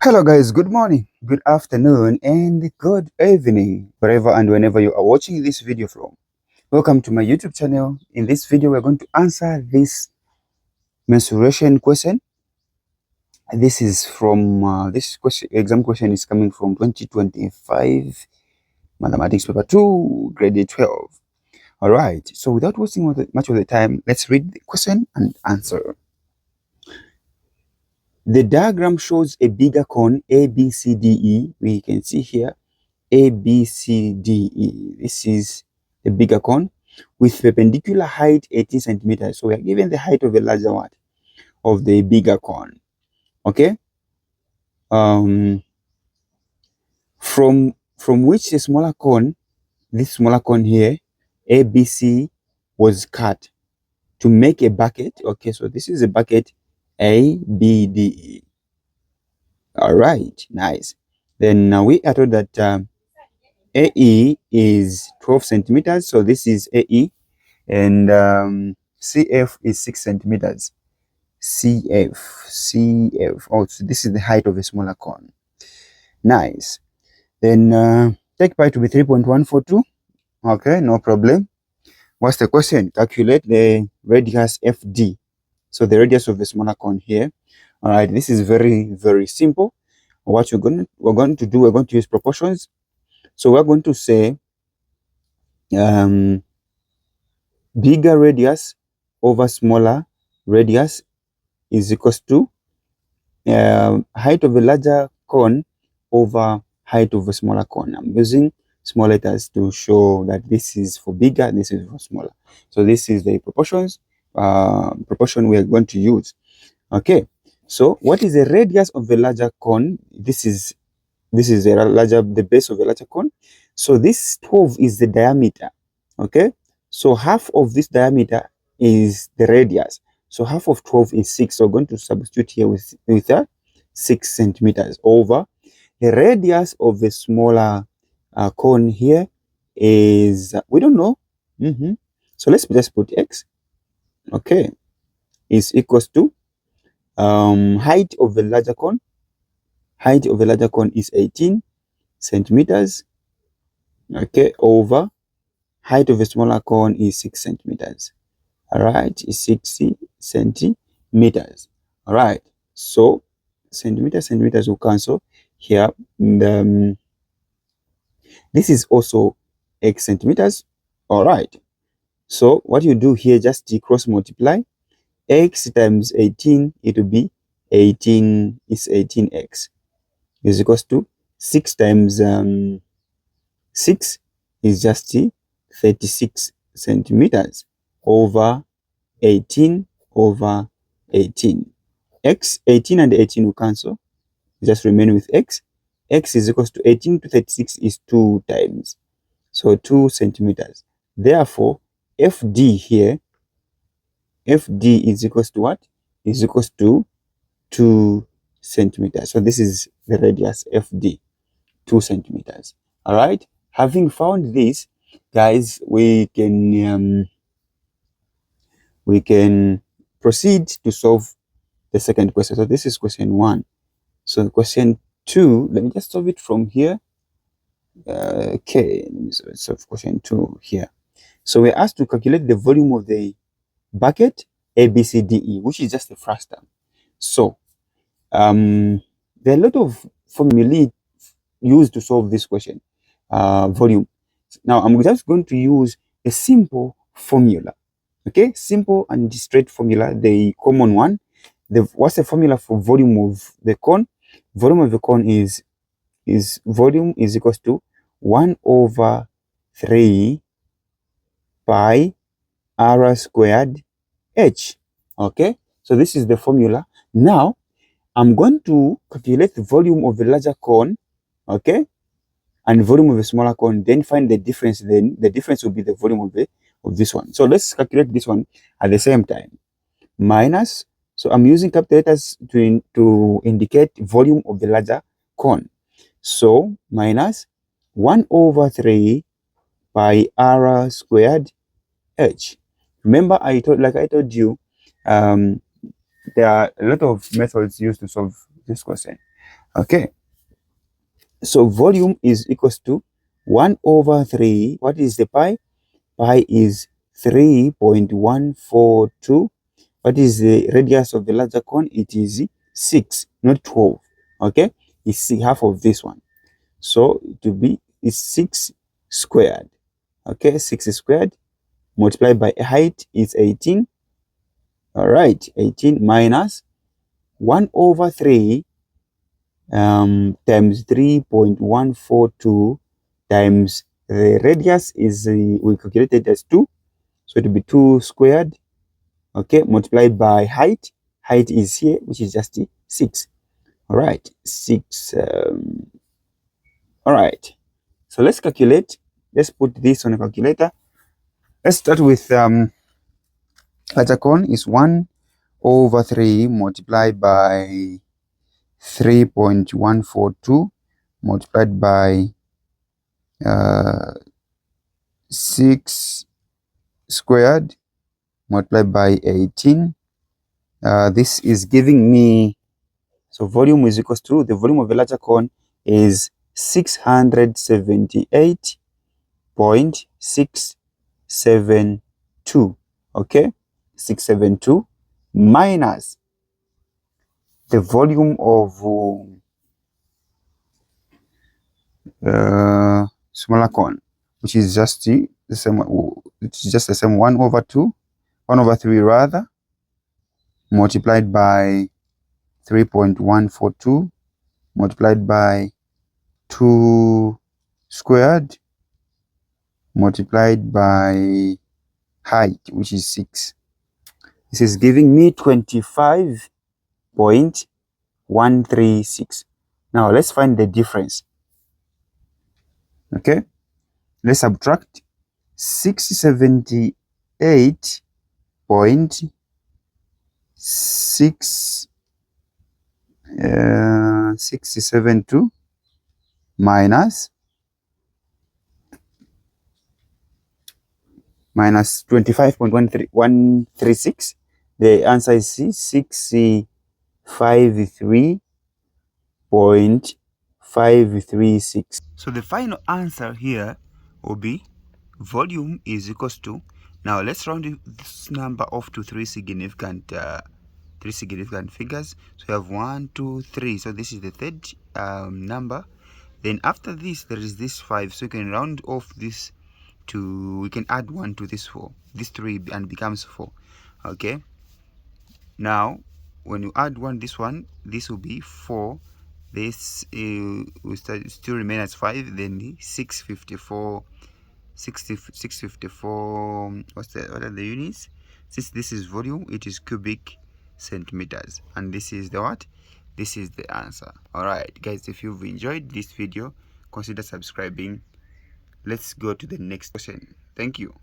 Hello guys, good morning, good afternoon, and good evening, wherever and whenever you are watching this video from. Welcome to my YouTube channel. In this video, we're going to answer this mensuration question. This is from, this question, exam question is coming from 2025 Mathematics Paper 2, Grade 12. All right, so without wasting much of the time, let's read the question and answer. The diagram shows a bigger cone A, B, C, D, E. We can see here A, B, C, D, E. This is the bigger cone with perpendicular height 18 centimeters. So we are given the height of a larger one, of the bigger cone. Okay. From which the smaller cone, this smaller cone here, ABC, was cut to make a bucket. Okay, so this is a bucket A, B, D, E. All right, nice. Then we are told that AE is 12 centimeters. So this is AE. And CF is 6 centimeters. CF. Oh, so this is the height of a smaller cone. Nice. Then take pi to be 3.142. Okay, no problem. What's the question? Calculate the radius FD. So the radius of the smaller cone here. All right, this is very, very simple. What we're going to do, we're going to use proportions. So we're going to say bigger radius over smaller radius is equals to height of a larger cone over height of a smaller cone. I'm using small letters to show that this is for bigger, this is for smaller. So this is the proportion we are going to use. Okay, so what is the radius of the larger cone? This is the base of a larger cone. So this 12 is the diameter. Okay, so half of this diameter is the radius. So half of 12 is 6. So we're going to substitute here with 6 centimeters over the radius of the smaller cone here is, we don't know. So let's just put X. Okay, is equals to height of the larger cone. Height of the larger cone is 18 centimeters. Okay, over height of a smaller cone is 6 centimeters. All right, is 60 centimeters. All right, so centimeters will cancel here. And, this is also X centimeters. All right, so what you do here, just cross multiply. X times 18, it will be 18 is 18x is equals to 6 times 6 is just 36 centimeters over 18 over 18. X, 18 and 18 will cancel. Just remain with X. X is equals to 18 to 36 is 2 times. So 2 centimeters. Therefore, FD here, FD is equals to what? Is equals to 2 centimeters. So this is the radius FD, 2 centimeters. All right. Having found this, guys, we can proceed to solve the second question. So this is question 1. So question 2, let me just solve it from here. Okay, let me solve question 2 here. So we're asked to calculate the volume of the bucket ABCDE, which is just the frustum. So there are a lot of formulae used to solve this question, volume. Now I'm just going to use a simple formula. Okay, simple and straight formula, the common one. What's the formula for volume of the cone? Volume of the cone is volume is equals to 1 over 3 pi r squared h. Okay, so this is the formula. Now I'm going to calculate the volume of the larger cone, okay, and volume of a smaller cone, then find the difference. Then the difference will be the volume of this one. So let's calculate this one at the same time. Minus, so I'm using capital letters to indicate volume of the larger cone. So minus 1 over 3 pi r squared h. Remember, I told you, there are a lot of methods used to solve this question. Okay, so volume is equals to 1 over 3. What is the pi? Pi is 3.142. What is the radius of the larger cone? It is 6, not 12. Okay, it's half of this one. So it will be is 6 squared. Okay, 6 squared multiplied by height is 18. All right, 18 minus 1 over 3 times 3.142 times the radius is we calculated as 2. So it will be 2 squared. Okay, multiplied by height. Height is here, which is just 6. All right, 6. All right, so let's calculate. Let's put this on a calculator. Let's start with larger cone is 1 over 3 multiplied by 3.142 multiplied by 6 squared multiplied by 18. This is giving me, so volume is equals to, the volume of the larger cone is 678.672. Okay, 672 minus the volume of smaller cone, which is just the same. It's just the same 1 over 2, 1 over 3 rather, multiplied by 3.142 multiplied by 2 squared multiplied by height, which is 6. This is giving me 25.136. Now let's find the difference. Okay, let's subtract 672 minus 25.136. The answer is 653.536. So the final answer here will be volume is equals to, now let's round this number off to three significant figures. So we have 1, 2, 3. So this is the third number. Then after this there is this 5. So you can round off this to, we can add 1 to this 4, this 3, and becomes 4. Okay, now when you add 1, this will be 4. This will still remain as 5. Then 654, what are the units? Since this is volume, it is cubic centimeters, and this is the what? This is the answer. All right guys, if you've enjoyed this video, consider subscribing. Let's go to the next question. Thank you.